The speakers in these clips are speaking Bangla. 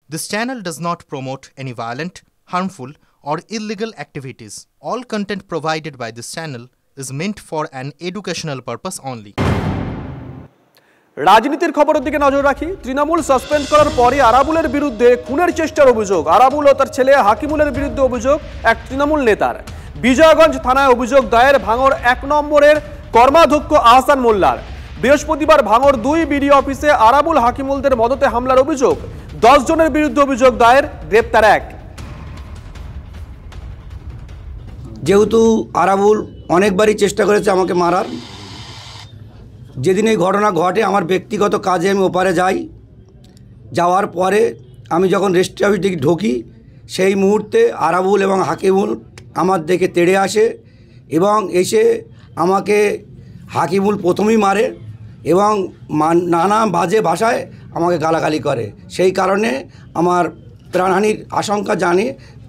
This channel does not promote any violent, harmful, or illegal activities. All content provided by this channel is meant for an educational purpose only. রাজনীতির খবরের দিকে নজর রাখি। তৃণমূল সাসপেন্ড করার পরে আরাবুলের বিরুদ্ধে খুনের চেষ্টার অভিযোগ। আরাবুল ও তার ছেলে হাকিমুলের বিরুদ্ধে অভিযোগ এক তৃণমূল নেতার। বিজয়গঞ্জ থানায় অভিযোগ দায়ের ভাঙড় 1 নম্বরের কর্মাধ্যক্ষ আহসান মোল্লার। বৃহস্পতিবার ভাঙড় 2 বিডিও অফিসে আরাবুল হাকিমুলদের মদতে হামলার অভিযোগ। 10 জনের বিরুদ্ধে অভিযোগ দায়ের, গ্রেপ্তার 1। যেহেতু আরাবুল অনেকবারই চেষ্টা করেছে আমাকে মারার, যেদিন এই ঘটনা ঘটে আমার ব্যক্তিগত কাজে আমি ওপারে যাই, যাওয়ার পরে আমি যখন রেজিস্ট্রি অফিস দিকে ঢুকি সেই মুহূর্তে আরাবুল এবং হাকিমুল আমার দিকে তেড়ে আসে এবং এসে আমাকে হাকিমুল প্রথমেই মারে এবং নানা বাজে ভাষায় আমাকে গালাগালি করে। সেই কারণে আমার প্রাণহানির আশঙ্কা জানে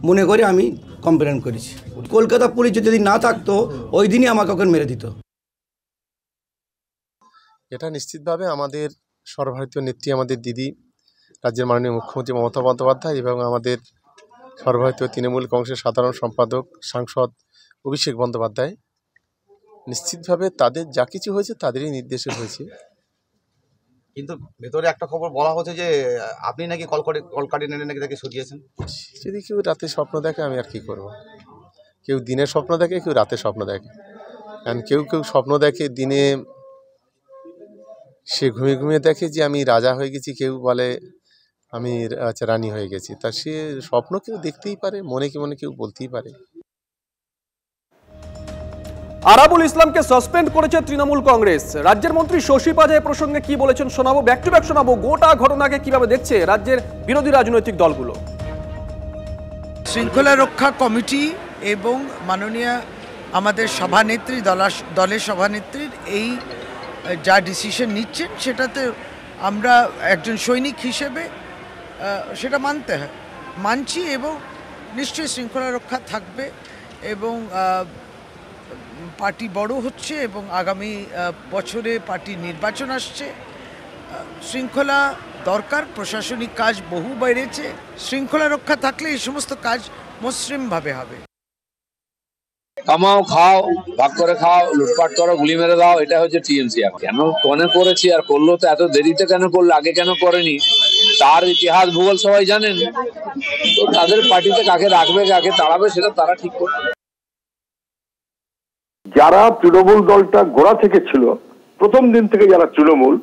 মনে করে আমি কমপ্লেন করেছি। কলকাতা পুলিশ যদি না থাকতো ওই দিনই আমাকে ওখানে মেরে দিত। এটা নিশ্চিতভাবে আমাদের সর্বভারতীয় নেত্রী, আমাদের দিদি, রাজ্যের মাননীয় মুখ্যমন্ত্রী মমতা বন্দ্যোপাধ্যায় এবং আমাদের সর্বভারতীয় তৃণমূল কংগ্রেসের সাধারণ সম্পাদক সাংসদ অভিষেক বন্দ্যোপাধ্যায়, নিশ্চিতভাবে তাদের যা কিছু হয়েছে তাদেরই নির্দেশে হয়েছে। কিন্তু ভেতরে একটা খবর বলা হচ্ছে যে আপনি নাকি কলকাটি নেনে নাকি তাকে সরিয়েছেন। যদি কেউ রাতে স্বপ্ন দেখে আমি আর কি করব। কেউ দিনের স্বপ্ন দেখে, কেউ রাতে স্বপ্ন দেখে। কারণ কেউ কেউ স্বপ্ন দেখে দিনে, সে ঘুমিয়ে ঘুমিয়ে দেখে যে আমি রাজা হয়ে গেছি, কেউ বলে আমি রানী হয়ে গেছি। তা সে স্বপ্ন কেউ দেখতেই পারে, মনে কি মনে কেউ বলতেই পারে। আরাবুল ইসলামকে সাসপেন্ড করেছে তৃণমূল কংগ্রেস। রাজ্যের মন্ত্রী শশী পাজা প্রসঙ্গে কি বলেছেন শোনাবো, ব্যাক টু ব্যাক শোনাবো। গোটা ঘটনাকে কিভাবে দেখছে রাজ্যের বিরোধী রাজনৈতিক দলগুলো। শৃঙ্খলা রক্ষা কমিটি এবং মাননীয় আমাদের সভানেত্রী, দলের সভানেত্রীর এই যা ডিসিশন নিচ্ছেন সেটাতে আমরা একজন সৈনিক হিসেবে সেটা মানছি এবং নিশ্চয়ই শৃঙ্খলা রক্ষা থাকবে এবং পার্টি বড় হচ্ছে এবং আগামী বছরে পার্টি নির্বাচন আসছে। শৃঙ্খলা দরকার, প্রশাসনিক কাজ বহু বেড়েছে। শৃঙ্খলা রক্ষা থাকলে এই সমস্ত কাজ মসৃণভাবে হবে। কামাও, খাও, ভাগ করে খাও, লুটপাট করো, গুলি মেরে দাও, এটা হচ্ছে টিএমসি। কেন মনে করেছি আর করলো তো এত দেরিতে কেন করলো, আগে কেন করেনি, তার ইতিহাস ভূগোল সবাই জানেন। তো তাদের পার্টিতে কাকে রাখবে কাকে তাড়াবে সেটা তারা ঠিক করবে। যারা তৃণমূল দলটা গোড়া থেকে ছিল, প্রথম দিন থেকে যারা তৃণমূল,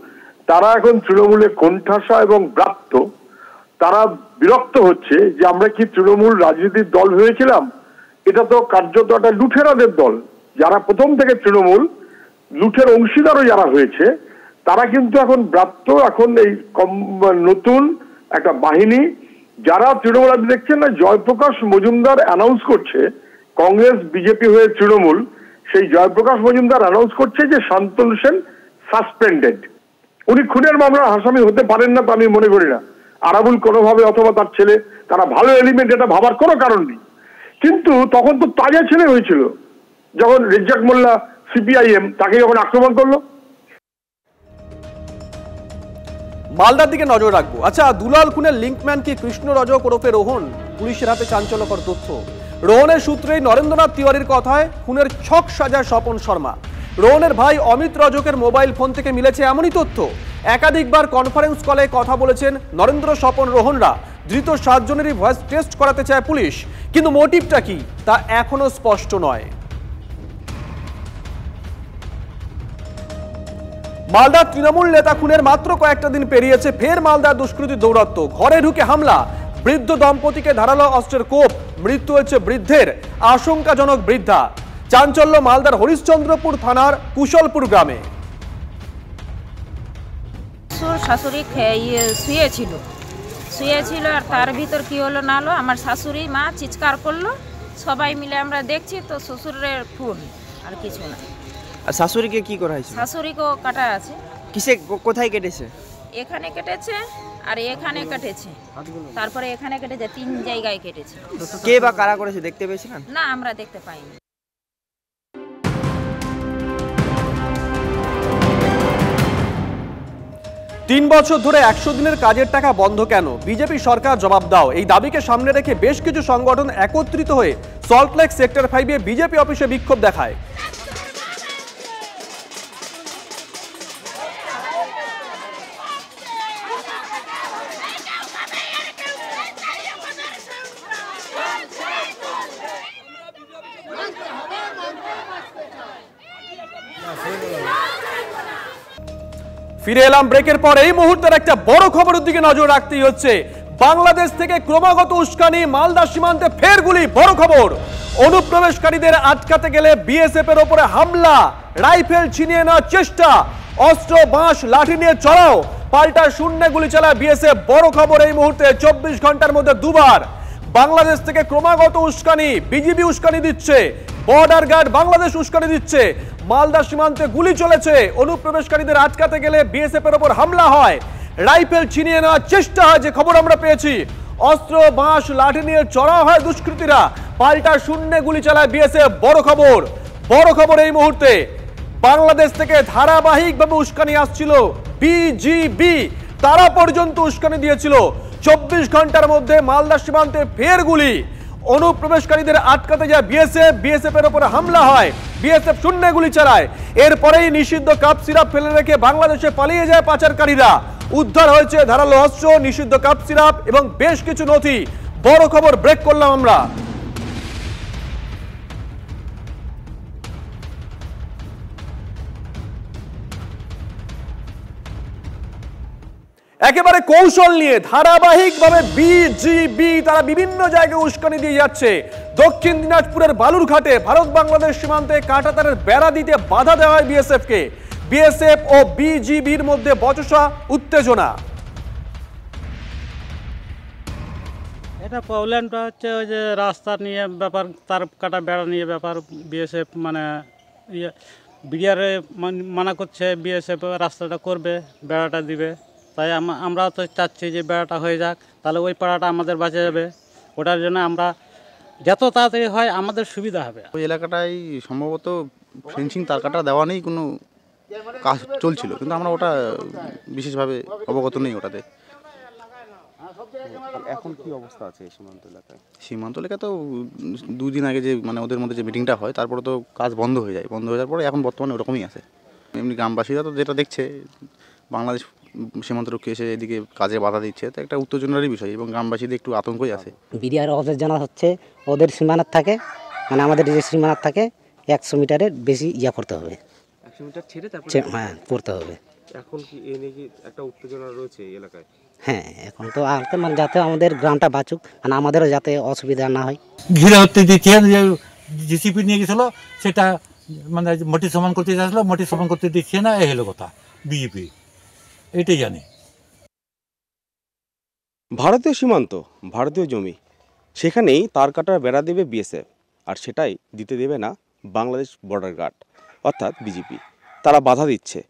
তারা এখন তৃণমূলে কোণঠাসা এবং ব্রাত্য। তারা বিরক্ত হচ্ছে যে আমরা কি তৃণমূল রাজনীতির দল হয়েছিলাম, এটা তো কার্যত একটা লুঠেরাদের দল। যারা প্রথম থেকে তৃণমূল, লুঠের অংশীদারও যারা হয়েছে, তারা কিন্তু এখন ব্রাত্য। এখন এই নতুন একটা বাহিনী, যারা তৃণমূল, আপনি দেখছেন না, জয়প্রকাশ মজুমদার অ্যানাউন্স করছে কংগ্রেস বিজেপি হয়ে তৃণমূল, সেই জয়প্রকাশ মজুমদার অ্যানাউন্স করছে যে শান্তনু সেন সাসপেন্ডেড। উনি খুনের মামলার আসামি হতে পারেন না, তো আমি মনে করি না। আরাবুল কোনোভাবে অথবা তার ছেলে, তারা ভালো এলিমেন্ট, এটা ভাবার কোনো কারণ নেই। কিন্তু তখন তো তাজা ছেলে হয়েছিল যখন রেজ্জাক মোল্লা সিপিআইএম তাকে যখন আক্রমণ করলো। মালদার দিকে নজর রাখবো। আচ্ছা, দুলাল খুনের লিঙ্কম্যান কি কৃষ্ণ রজক ওরফে রোহন? পুলিশের হাতে চাঞ্চল্যকর তথ্য। রোহনের সূত্রেই নরেন্দ্রনাথ তিওয়ারির কথায় খুনের ছক সাজায় স্বপন শর্মা। রোহনের ভাই অমিত রজকের মোবাইল ফোন থেকে মিলেছে এমনই তথ্য। একাধিকবার কনফারেন্স কলে কথা বলেছেন নরেন্দ্র, স্বপন, রোহনরা। ধৃত 7 জনেরই ভয়েস টেস্ট করাতে চায় পুলিশ, কিন্তু মোটিভটা কি তা এখনো স্পষ্ট নয়। মালদার তৃণমূল নেতা খুনের মাত্র কয়েকটা দিন পেরিয়েছে, ফের মালদার দুষ্কৃতী দৌরাত্ম্য। ঘরে ঢুকে হামলা, বৃদ্ধ দম্পতিকে ধারালো অস্ত্রের কোপ, মৃত্যু হয়েছে বৃদ্ধের, আশঙ্কাজনক বৃদ্ধা। চাঞ্চল্য মালদার হরিশ্চন্দ্রপুর থানার কুশলপুর গ্রামে। শাশুড়ি শুয়েছিল আর তার ভিতর কি হলো না হলো, আমার শাশুড়ি মা চিৎকার করলো, সবাই মিলে আমরা দেখছি তো শ্বশুরের খুন, আর কিছু না। আর শাশুড়িকে কি করা হয়েছে? শাশুড়িকেও কাটা আছে। কিসে, কোথায় কেটেছে? এখানে কেটেছে আর এখানে কেটেছে, তারপরে এখানে কেটেছে, 3 জায়গায় কেটেছে। কে বা কারা করেছে দেখতে পেয়েছিলেন? না, আমরা দেখতে পাইনি। 3 বছর ধরে 100 দিনের কাজের টাকা বন্ধ কেন? বিজেপি সরকার জবাব দাও। এই দাবিকে সামনে রেখে বেশ কিছু সংগঠন একত্রিত হয়ে সল্টলেক সেক্টর 5-এ বিজেপি অফিসে বিক্ষোভ দেখায়। ফিরে এলাম ব্রেকের পর। এই মুহূর্তের একটা বড় খবরের দিকে নজর রাখতেই হচ্ছে। বাংলাদেশ থেকে ক্রমাগত উস্কানি, মালদা সীমান্তে ফের গুলি। বড় খবর, অনুপ্রবেশকারীদের আটকাতে গেলে বিএসএফ এর উপরে হামলা, রাইফেল ছিনিয়ে নেওয়ার চেষ্টা, অস্ত্র বাঁশ লাঠি নিয়ে চড়াও, পাল্টা শূন্যে গুলি চালায় বিএসএফ। বড় খবর এই মুহূর্তে, 24 ঘন্টার মধ্যে দুবার বাংলাদেশ থেকে ক্রমাগত উস্কানি। বিজিবি উস্কানি দিচ্ছে, বর্ডার গার্ড বাংলাদেশ উস্কানি দিচ্ছে, মালদা সীমান্তে গুলি চলেছে, অনুপ্রবেশকারীদের আটকাতে গেলে বিএসএফ এর উপর হামলা হয়, রাইফেল ছিনিয়ে নেওয়ার চেষ্টা হয়, যে খবর আমরা পেয়েছি, অস্ত্র বাঁশ লাঠি নিয়ে চড়া হয় দুষ্কৃতীরা, পাল্টা শূন্যে গুলি চালায় বিএসএফ। বড় খবর, বড় খবর এই মুহূর্তে, বাংলাদেশ থেকে ধারাবাহিকভাবে উস্কানি আসছিল। বিজিবি তারা পর্যন্ত উস্কানি দিয়েছিল। 24 ঘন্টার মধ্যে মালদা সীমান্তে ফের গুলি, অনুপ্রবেশকারীদের আটকাতে যায় বিএসএফ এর উপরে হামলা হয়, বিএসএফ শূন্যে গুলি চালায়। এরপরেই নিষিদ্ধ কাপ সিরাপ ফেলে রেখে বাংলাদেশে পালিয়ে যায় পাচারকারীরা। উদ্ধার হয়েছে ধারালো অস্ত্র, নিষিদ্ধ কাপ সিরাপ এবং বেশ কিছু নথি। বড় খবর, ব্রেক করলাম আমরা। একেবারে কৌশল নিয়ে ধারাবাহিকভাবে বিজিবি তারা বিভিন্ন জায়গায় উস্কানি দিয়ে যাচ্ছে। দক্ষিণ দিনাজপুরের বালুরঘাটে ভারত বাংলাদেশ সীমান্তে কাঁটাতারের বেড়া দিতে বাধা দেওয়া হয় বিএসএফকে। বিএসএফ ও বিজিবির মধ্যে বচসা, উত্তেজনা। এটা প্রবলেমটা হচ্ছে ওই যে রাস্তা নিয়ে ব্যাপার, তার কাটা বেড়া নিয়ে ব্যাপার। বিএসএফ মানে বিডিআরে মানা করছে, বিএসএফ রাস্তাটা করবে, বেড়াটা দিবে। তাই আমরা তো চাচ্ছি যে বেড়াটা হয়ে যাক, তাহলে ওই পাড়াটা আমাদের বাঁচা যাবে। ওটার জন্য আমরা যত তাড়াতাড়ি হয় আমাদের সুবিধা হবে। ওই এলাকাটায় সম্ভবত ফেন্সিং তার কাটা দেওয়া নেই, কোনো কাজ চলছিল, কিন্তু আমরা ওটা বিশেষভাবে অবগত নেই ওটাতে। এখন কি অবস্থা আছে সীমান্ত এলাকায়? সীমান্ত এলাকায় তো 2 দিন আগে যে মানে ওদের মধ্যে যে মিটিংটা হয়, তারপরে তো কাজ বন্ধ হয়ে যায়। বন্ধ হয়ে যাওয়ার পরে এখন বর্তমানে ওরকমই আছে। এমনি গ্রামবাসীরা তো যেটা দেখছে, বাংলাদেশ সীমান্তরক্ষী এসে এদিকে কাজে বাধা দিচ্ছে, তো একটা উত্তেজনারই বিষয়, এবং গ্রামবাসীদের একটু আতঙ্কই আছে। বিডিআর অফিস জানা হচ্ছে ওদের সীমানার থাকে, মানে আমাদের যে সীমানার থাকে 100 মিটারের বেশি করতে হবে। 100 মিটার ছেড়ে তারপরে হ্যাঁ করতে হবে। এখন কি এই নিয়ে কি একটা উত্তেজনা রয়েছে এই এলাকায়? হ্যাঁ, এখন তো মানে যাতে আমাদের গ্রামটা বাঁচুক, মানে আমাদেরও যাতে অসুবিধা না হয়। ঘিরে হতে দিচ্ছে, জিসিপি নিয়ে গেছিল, সেটা মানে মাটি সমান করতে যাচ্ছিল, মাটি সমান করতে দিচ্ছে না, এই হলো কথা। বিজেপি এটাই জানে। ভারতীয় সীমান্ত, ভারতীয় জমি, সেখানেই তার কাটার বেড়া দেবে বিএসএফ, আর সেটাই দিতে দেবে না বাংলাদেশ বর্ডার গার্ড অর্থাৎ বিজেপি। তারা বাধা দিচ্ছে।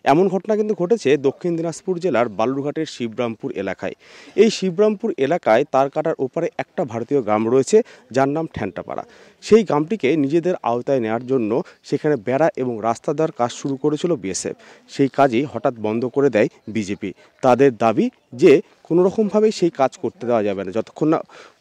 এমন ঘটনা কিন্তু ঘটেছে দক্ষিণ দিনাজপুর জেলার বালুরঘাটের শিবরামপুর এলাকায়। এই শিবরামপুর এলাকায় তার কাটার ওপারে একটা ভারতীয় গ্রাম রয়েছে, যার নাম ঠ্যান্টাপাড়া। সেই গ্রামটিকে নিজেদের আওতায় নেওয়ার জন্য সেখানে বেড়া এবং রাস্তা দেওয়ার কাজ শুরু করেছিল বিএসএফ। সেই কাজই হঠাৎ বন্ধ করে দেয় বিজেপি। তাদের দাবি যে কোনোরকমভাবেই সেই কাজ করতে দেওয়া যাবে না যতক্ষণ না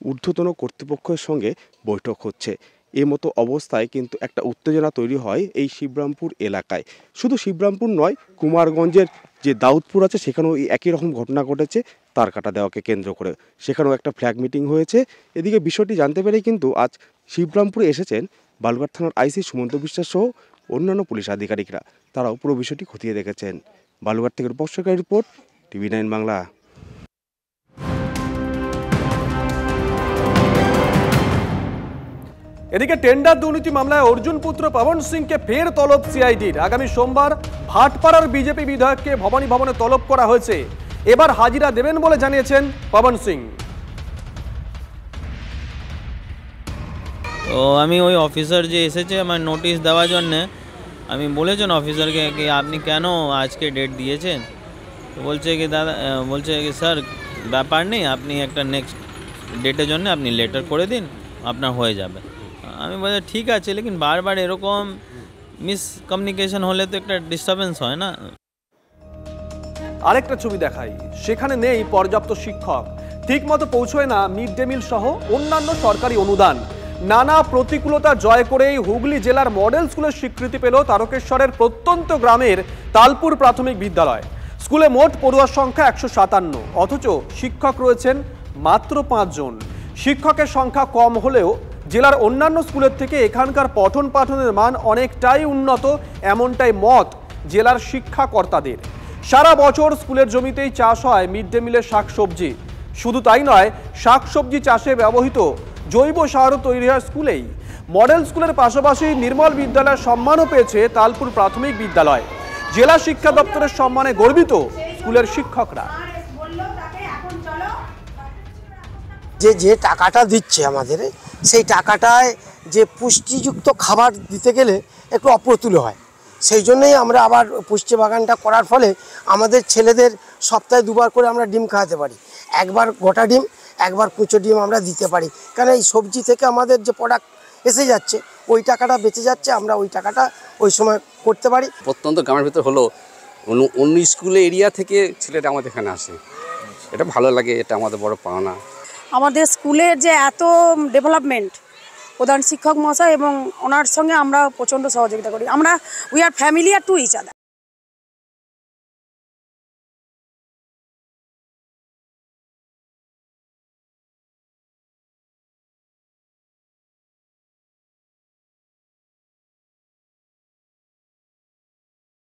ঊর্ধ্বতন কর্তৃপক্ষের সঙ্গে বৈঠক হচ্ছে। এই মতো অবস্থায় কিন্তু একটা উত্তেজনা তৈরি হয় এই শিবরামপুর এলাকায়। শুধু শিবরামপুর নয়, কুমারগঞ্জের যে দাউদপুর আছে সেখানেও একই রকম ঘটনা ঘটেছে তার কাটা দেওয়াকে কেন্দ্র করে। সেখানেও একটা ফ্ল্যাগ মিটিং হয়েছে। এদিকে বিষয়টি জানতে পেরে কিন্তু আজ শিবরামপুরে এসেছেন বালুরঘাট থানার আইসি সুমন্ত বিশ্বাস সহ অন্যান্য পুলিশ আধিকারিকরা। তারাও পুরো বিষয়টি খতিয়ে দেখেছেন। বালুরঘাট থেকে রূপসার রিপোর্ট, TV9 বাংলা। এদিকে টেন্ডার দুর্নীতি মামলায় অর্জুন পুত্র পবন সিংকে ফের তলব সিআইডির। আগামী সোমবার ভাটপাড়ার বিজেপি বিধায়ককে ভবানী ভবনে তলব করা হয়েছে। এবার হাজিরা দেবেন বলে জানিয়েছেন পবন সিং। তো আমি ওই অফিসার যে এসেছে আমার নোটিশ দেওয়ার জন্যে, আমি বলেছেন অফিসারকে কি আপনি কেন আজকে ডেট দিয়েছেন? তো বলছে কি দাদা, বলছে কি স্যার ব্যাপার নেই, আপনি একটা নেক্সট ডেটের জন্য আপনি লেটার করে দিন, আপনার হয়ে যাবে। আমি বলছি ঠিক আছে, লেকিন বারবার এরকম মিসকমিউনিকেশন হলে তো একটা ডিস্টারবেন্স হয় না। আরেকটা ছবি দেখাই, সেখানে নেই পর্যাপ্ত শিক্ষক, ঠিকমতো পৌঁছয় না মিড ডে মিল সহ অন্যান্য সরকারি অনুদান। নানা প্রতিকূলতা জয় করেই হুগলি জেলার মডেল স্কুলের স্বীকৃতি পেল তারকেশ্বরের প্রত্যন্ত গ্রামের তালপুর প্রাথমিক বিদ্যালয়। স্কুলে মোট পড়ুয়ার সংখ্যা 157, অথচ শিক্ষক রয়েছেন মাত্র 5 জন। শিক্ষকের সংখ্যা কম হলেও জেলার অন্যান্য স্কুলের থেকে এখানকার পঠন পাঠনের মান অনেকটাই উন্নত, এমনটাই মত জেলার শিক্ষাকর্তাদের। সারা বছর স্কুলের জমিতেই চাষ হয় মিড ডে মিলের শাকসবজি। শুধু তাই নয়, শাকসবজি চাষে ব্যবহৃত জৈব সারও তৈরি হয় স্কুলেই। মডেল স্কুলের পাশাপাশি নির্মল বিদ্যালয়ের সম্মানও পেয়েছে তালপুর প্রাথমিক বিদ্যালয়। জেলা শিক্ষা দপ্তরের সম্মানে গর্বিত স্কুলের শিক্ষকরা। যে টাকাটা দিচ্ছে আমাদের, সেই টাকাটায় যে পুষ্টিযুক্ত খাবার দিতে গেলে একটু অপ্রতুল হয়। সেই জন্যই আমরা আবার পুষ্টি বাগানটা করার ফলে আমাদের ছেলেদের সপ্তাহে 2 বার করে আমরা ডিম খাওয়াতে পারি। একবার গোটা ডিম, একবার কুচো ডিম আমরা দিতে পারি, কারণ এই সবজি থেকে আমাদের যে প্রোডাক্ট এসে যাচ্ছে ওই টাকাটা বেঁচে যাচ্ছে, আমরা ওই টাকাটা ওই সময় করতে পারি। প্রত্যন্ত গ্রামের ভিতর হলো অন্য স্কুলে এরিয়া থেকে ছেলেটা আমাদের এখানে আসে, এটা ভালো লাগে, এটা আমাদের বড় পাওনা। আমাদের স্কুলের যে এত ডেভেলপমেন্ট, প্রধান শিক্ষক মহাশয় এবং ওনার সঙ্গে আমরা প্রচণ্ড সহযোগিতা করি। আমরা we are family are to each other.